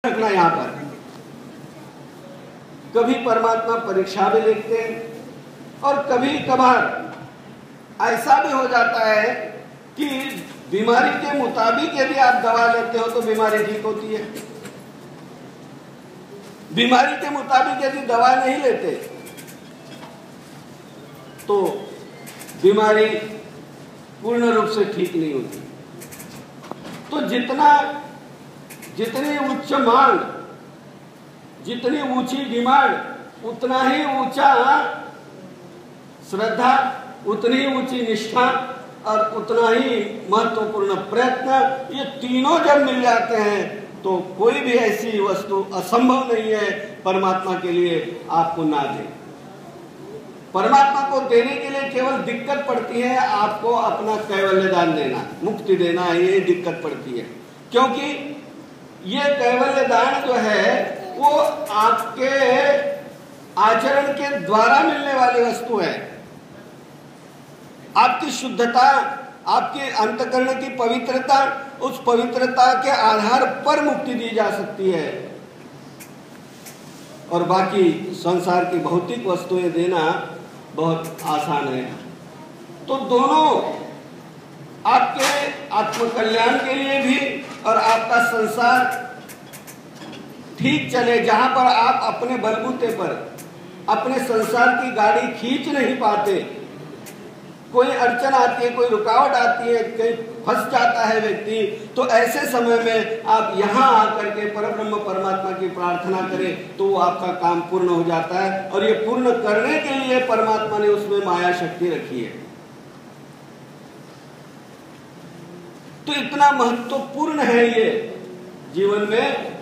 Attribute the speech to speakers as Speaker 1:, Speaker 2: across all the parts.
Speaker 1: रखना यहाँ पर। कभी परमात्मा परीक्षा भी लेते हैं और कभी कभार ऐसा भी हो जाता है कि बीमारी के मुताबिक यदि आप दवा लेते हो तो बीमारी ठीक होती है। बीमारी के मुताबिक यदि दवा नहीं लेते तो बीमारी पूर्ण रूप से ठीक नहीं होती। तो जितनी उच्च मांग, जितनी ऊंची डिमांड, उतना ही ऊंचा श्रद्धा, उतनी ऊंची निष्ठा और उतना ही महत्वपूर्ण प्रयत्न, ये तीनों जब मिल जाते हैं तो कोई भी ऐसी वस्तु असंभव नहीं है परमात्मा के लिए आपको ना दे। परमात्मा को देने के लिए केवल दिक्कत पड़ती है आपको अपना कैवल्य दान देना, मुक्ति देना, ये दिक्कत पड़ती है। क्योंकि ये कैवल्य दान जो है वो आपके आचरण के द्वारा मिलने वाली वस्तु है। आपकी शुद्धता, आपके अंतःकरण की पवित्रता, उस पवित्रता के आधार पर मुक्ति दी जा सकती है। और बाकी संसार की भौतिक वस्तुएं देना बहुत आसान है। तो दोनों आपके आत्मकल्याण के लिए भी और आपका संसार ठीक चले, जहां पर आप अपने बलबूते पर अपने संसार की गाड़ी खींच नहीं पाते, कोई अड़चन आती है, कोई रुकावट आती है, कहीं फंस जाता है व्यक्ति, तो ऐसे समय में आप यहाँ आकर के परब्रह्म परमात्मा की प्रार्थना करें तो वो आपका काम पूर्ण हो जाता है। और ये पूर्ण करने के लिए परमात्मा ने उसमें माया शक्ति रखी है। तो इतना महत्वपूर्ण है ये जीवन में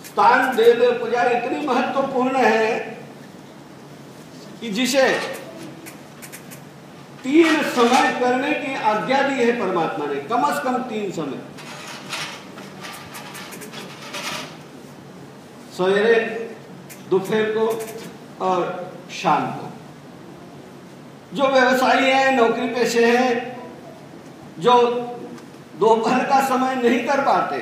Speaker 1: स्थान दे पूजा, इतनी महत्वपूर्ण है कि जिसे 3 समय करने की आज्ञा दी है परमात्मा ने, कम से कम 3 समय। सवेरे, दोपहर को और शाम को। जो व्यवसायी हैं, नौकरी पेशे हैं, जो दोपहर का समय नहीं कर पाते,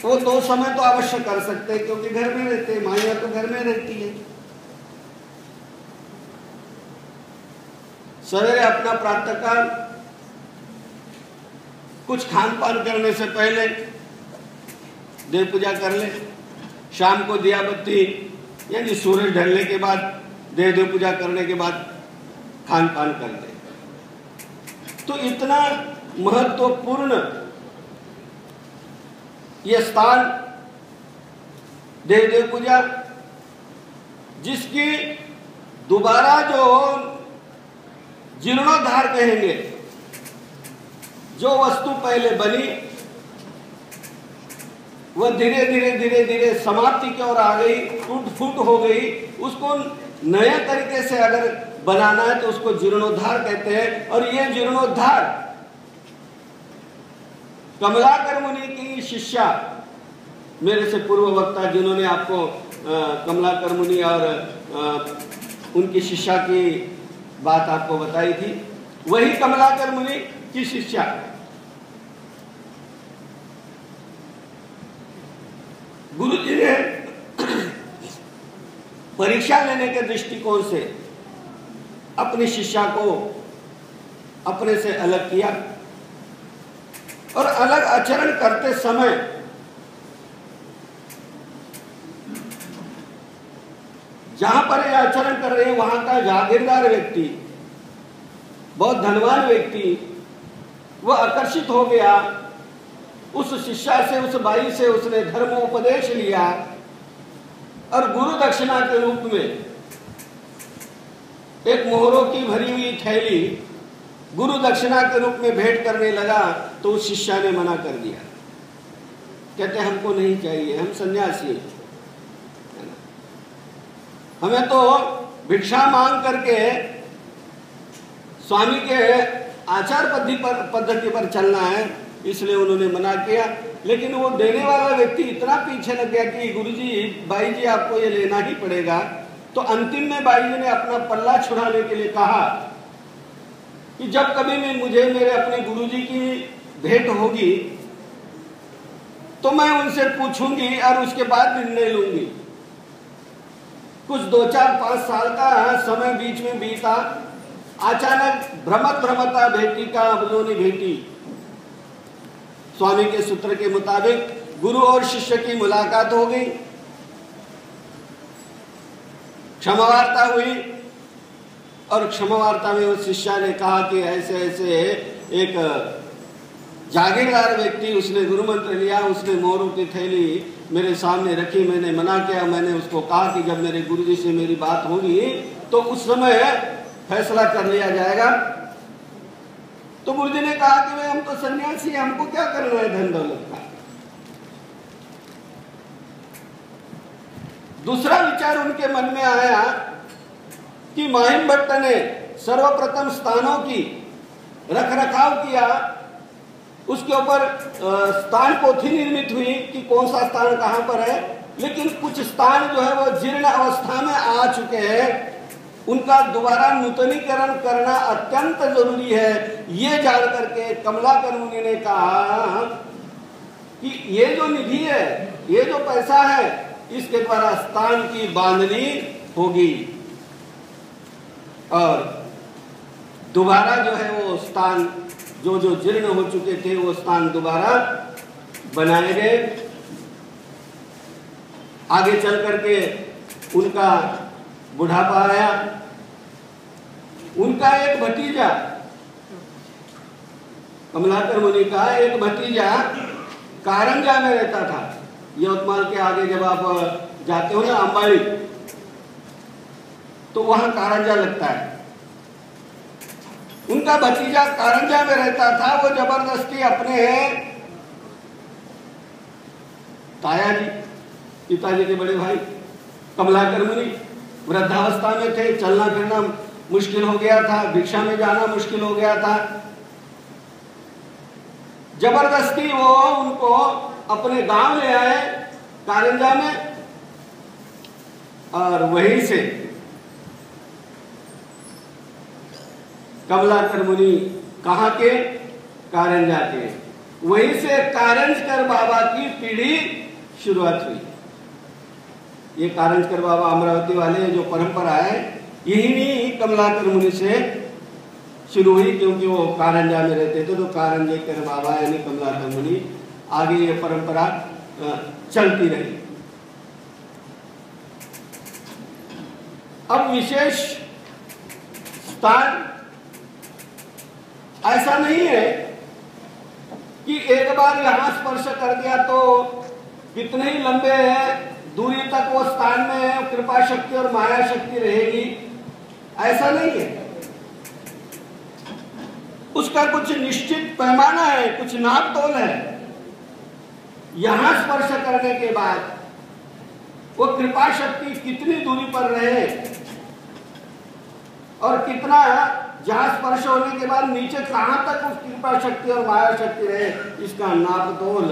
Speaker 1: वो 2 समय तो अवश्य कर सकते हैं, क्योंकि घर में रहते हैं, माइयां तो घर में रहती है। सवेरे अपना प्रातःकाल कुछ खान पान करने से पहले देव पूजा कर ले, शाम को दिया बत्ती यानी सूरज ढलने के बाद देव पूजा करने के बाद खान पान कर ले। तो इतना महत्वपूर्ण यह स्थान देव पूजा, जिसकी दोबारा जो जीर्णोद्धार कहेंगे, जो वस्तु पहले बनी वह धीरे धीरे समाप्ति की ओर आ गई, टूट फूट हो गई, उसको नए तरीके से अगर बनाना है तो उसको जीर्णोद्धार कहते हैं। और ये जीर्णोद्धार कमलाकर मुनि की शिष्या, मेरे से पूर्व वक्ता जिन्होंने आपको कमलाकर मुनि और उनकी शिष्या की बात आपको बताई थी, वही कमलाकर मुनि की शिष्या गुरु जी ने परीक्षा लेने के दृष्टिकोण से अपनी शिष्या को अपने से अलग किया और अलग आचरण करते समय जहां पर यह आचरण कर रहे हैं वहां का जागीरदार व्यक्ति, बहुत धनवान व्यक्ति, वह आकर्षित हो गया उस शिष्या से, उस बाई से। उसने धर्मोपदेश लिया और गुरु दक्षिणा के रूप में एक मोहरों की भरी हुई थैली गुरु दक्षिणा के रूप में भेंट करने लगा। तो उस शिष्या ने मना कर दिया, कहते हमको नहीं चाहिए, हम सन्यासी हैं, हमें तो भिक्षा मांग करके स्वामी के आचार पद्धति पर चलना है, इसलिए उन्होंने मना किया। लेकिन वो देने वाला व्यक्ति इतना पीछे लग गया कि गुरुजी, बाई जी आपको ये लेना ही पड़ेगा। तो अंतिम में बाई जी ने अपना पल्ला छुड़ाने के लिए कहा कि जब कभी भी मुझे मेरे अपने गुरुजी की भेंट होगी तो मैं उनसे पूछूंगी और उसके बाद निर्णय लूंगी। कुछ 2-4-5 साल का समय बीच में बीता, अचानक भ्रमता भेटी का अवलोनी भेटी। स्वामी के सूत्र के मुताबिक गुरु और शिष्य की मुलाकात हो गई, क्षमा वार्ता हुई और क्षमा वार्ता में उस शिष्य ने कहा कि ऐसे ऐसे एक जागीरदार व्यक्ति, उसने गुरु मंत्र लिया, उसने मोरों की थैली मेरे सामने रखी, मैंने मना किया, मैंने उसको कहा कि जब मेरे गुरुजी से मेरी बात होगी तो उस समय फैसला कर लिया जाएगा। तो गुरुजी ने कहा कि भाई हम तो सन्यासी हैं, हमको क्या करना है धन दौलत का। दूसरा विचार उनके मन में आया कि माहिम भट्ट ने सर्वप्रथम स्थानों की रखरखाव किया, उसके ऊपर स्थान पोथी निर्मित हुई कि कौन सा स्थान कहां पर है, लेकिन कुछ स्थान जो है वो जीर्ण अवस्था में आ चुके हैं, उनका दोबारा नूतनीकरण करना अत्यंत जरूरी है। ये जान करके कमलाकर मुनि ने कहा कि ये जो निधि है, ये जो पैसा है, इसके द्वारा स्थान की बांधनी होगी और दोबारा जो है वो स्थान जो जो जीर्ण हो चुके थे वो स्थान दोबारा बनाए गए। आगे चल करके उनका बुढ़ापा आया। उनका एक भतीजा, कमलाकर मुनि का एक भतीजा कारंजा में रहता था। यवतमाल के आगे जब आप जाते हो ना अंबाड़ी, तो वहां कारंजा लगता है। उनका भतीजा कारंजा में रहता था। वो जबरदस्ती अपने ताया जी, पिताजी के बड़े भाई कमलाकर मुनि वृद्धावस्था में थे, चलना फिरना मुश्किल हो गया था, भिक्षा में जाना मुश्किल हो गया था। जबरदस्ती वो उनको अपने गांव ले आए कारंजा में और वहीं से कमलाकर मुनि कहां के? कारंजा के। वहीं से कारंजकर बाबा की पीढ़ी शुरुआत हुई। ये कारंजकर बाबा अमरावती वाले जो परंपरा है, यही नहीं कमलाकर मुनि से शुरू हुई, क्योंकि वो कारंजा में रहते थे। तो कारंजेकर बाबा यानी कमलाकर मुनि, आगे ये परंपरा चलती रही। अब विशेष स्थान ऐसा नहीं है कि एक बार यहां स्पर्श कर दिया तो कितने ही लंबे दूरी तक वो स्थान में कृपा शक्ति और माया शक्ति रहेगी, ऐसा नहीं है। उसका कुछ निश्चित पैमाना है, कुछ नाप तोल है। यहां स्पर्श करने के बाद वो कृपा शक्ति कितनी दूरी पर रहे और कितना जहां स्पर्श होने के बाद नीचे कहां तक उस कृपा शक्ति और माया शक्ति रहे, इसका नाप तोल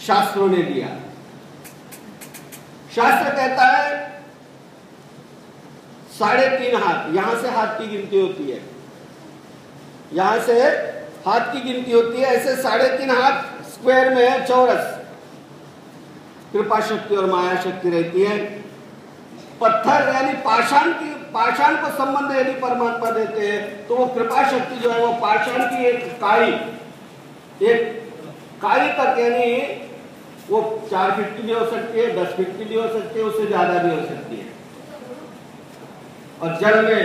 Speaker 1: शास्त्रों ने दिया। शास्त्र कहता है 3.5 हाथ, यहां से हाथ की गिनती होती है, यहां से हाथ की गिनती होती है, ऐसे 3.5 हाथ स्क्वायर में चौरस कृपा शक्ति और माया शक्ति रहती है। पत्थर यानी पाषाण को संबंध यदि परमात्मा देते हैं तो वो कृपा शक्ति जो है वो पाषाण की एक काई तक, यानी वो 4 फीट की भी हो सकती है, 10 फीट की भी हो सकती है, उससे ज्यादा भी हो सकती है। और जल में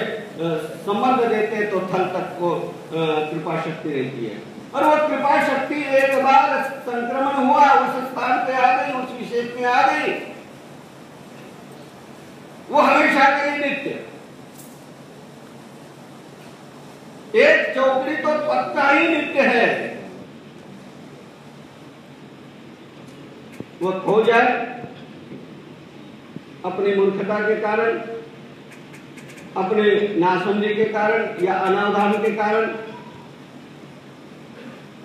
Speaker 1: संबंध देते हैं तो थल तक को कृपा शक्ति रहती है। और वो कृपा शक्ति एक बार संक्रमण हुआ, उस स्थान पे आ गई, उस विशेष में आ गई, वो हमेशा के लिए नित्य। एक चौकड़ी तो पक्का ही नित्य है, वो खो जाए अपनी मूर्खता के कारण, अपने नासमझी के कारण या अनावधान के कारण,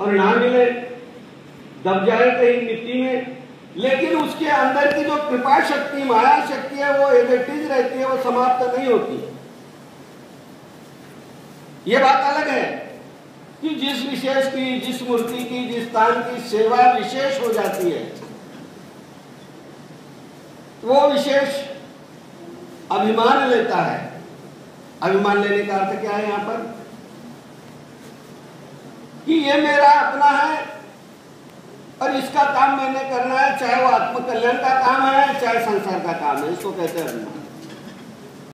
Speaker 1: और ना मिले, दब जाए कहीं मिट्टी में, लेकिन उसके अंदर की जो कृपा शक्ति माया शक्ति है वो एज इट इज रहती है, वो समाप्त नहीं होती। ये बात अलग है। कि जिस विशेष की, जिस मूर्ति की, जिस स्थान की सेवा विशेष हो जाती है, वो विशेष अभिमान लेता है। अभिमान लेने का अर्थ क्या है यहाँ पर? कि ये मेरा अपना है और इसका काम मैंने करना है, चाहे वो आत्मकल्याण का काम है, चाहे संसार का काम है, इसको कहते हैं अभिमान।